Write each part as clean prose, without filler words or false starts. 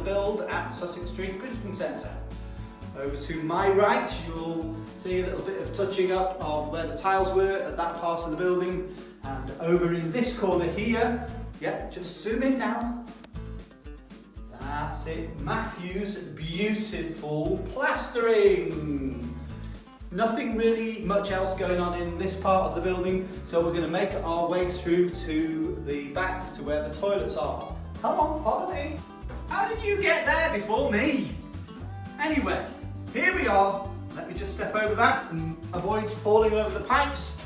build at Sussex Street Christian Centre. Over to my right, you'll see a little bit of touching up of where the tiles were at that part of the building. And over in this corner here, yeah, just zoom in now. That's it, Matthew's beautiful plastering. Nothing really much else going on in this part of the building, so we're going to make our way through to the back to where the toilets are. Come on, follow me. How did you get there before me? Anyway, here we are. Let me just step over that and avoid falling over the pipes.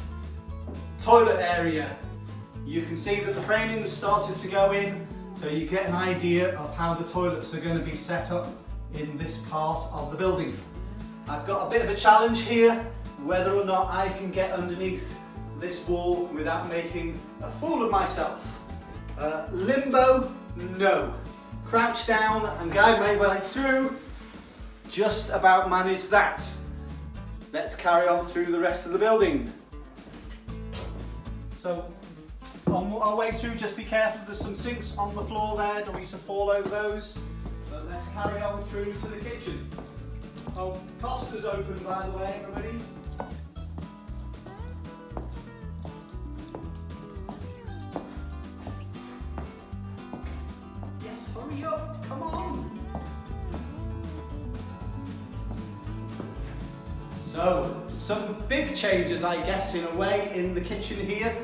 Toilet area. You can see that the framing's started to go in, so you get an idea of how the toilets are going to be set up in this part of the building. I've got a bit of a challenge here, whether or not I can get underneath this wall without making a fool of myself. Limbo, no. Crouch down and guide my way through, just about manage that. Let's carry on through the rest of the building. So, on our way through, just be careful, there's some sinks on the floor there, don't want you to fall over those. But let's carry on through to the kitchen. Oh, Costa's open, by the way, everybody. Yes, hurry up, come on. So, some big changes, I guess, in a way, in the kitchen here.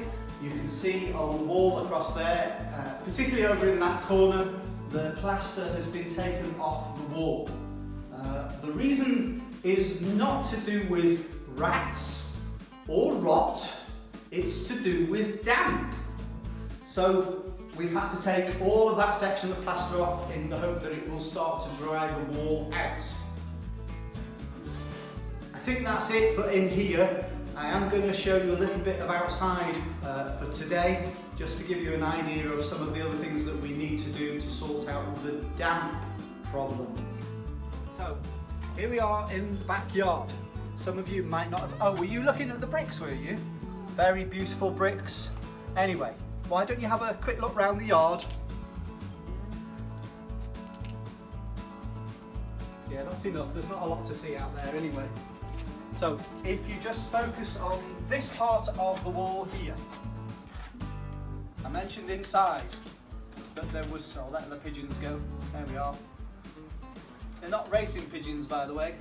You can see on the wall across there, particularly over in that corner, the plaster has been taken off the wall. The reason is not to do with rats or rot, it's to do with damp. So we've had to take all of that section of plaster off in the hope that it will start to dry the wall out. I think that's it for in here. I am going to show you a little bit of outside for today, just to give you an idea of some of the other things that we need to do to sort out the damp problem. So, here we are in the backyard. Some of you might not have... Oh, were you looking at the bricks, were you? Very beautiful bricks. Anyway, why don't you have a quick look round the yard? Yeah, that's enough. There's not a lot to see out there anyway. So, if you just focus on this part of the wall here. I mentioned inside that there was... I'll let the pigeons go. There we are. They're not racing pigeons, by the way.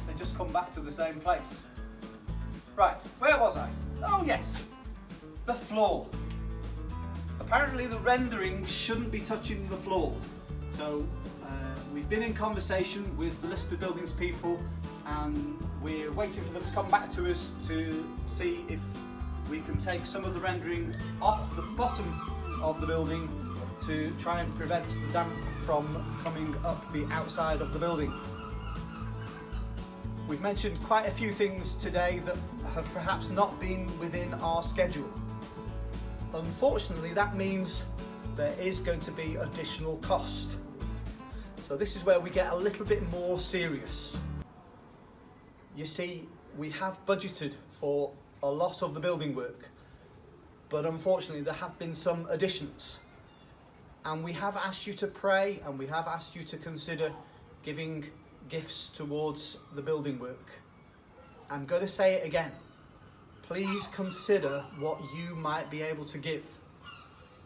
They just come back to the same place. Right, where was I? Oh yes, the floor. Apparently the rendering shouldn't be touching the floor. So we've been in conversation with the listed buildings people, and we're waiting for them to come back to us to see if we can take some of the rendering off the bottom of the building to try and prevent the damp from coming up the outside of the building. We've mentioned quite a few things today that have perhaps not been within our schedule. Unfortunately, that means there is going to be additional cost. So this is where we get a little bit more serious. You see, we have budgeted for a lot of the building work, but unfortunately there have been some additions. And we have asked you to pray, and we have asked you to consider giving gifts towards the building work. I'm going to say it again. Please consider what you might be able to give.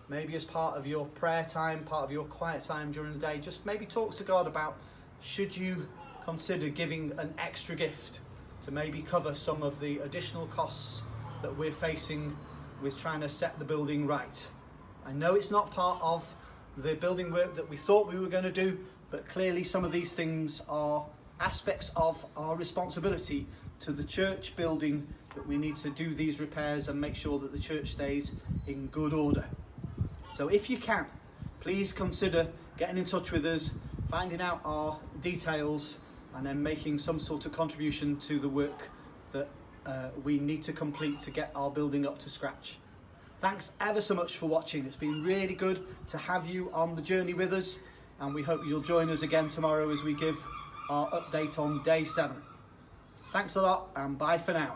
Maybe as part of your prayer time, part of your quiet time during the day, just maybe talk to God about, should you consider giving an extra gift to maybe cover some of the additional costs that we're facing with trying to set the building right. I know it's not part of the building work that we thought we were going to do, but clearly some of these things are aspects of our responsibility to the church building, that we need to do these repairs and make sure that the church stays in good order. So if you can, please consider getting in touch with us, finding out our details, and then making some sort of contribution to the work that we need to complete to get our building up to scratch. Thanks ever so much for watching. It's been really good to have you on the journey with us, and we hope you'll join us again tomorrow as we give our update on day 7. Thanks a lot, and bye for now.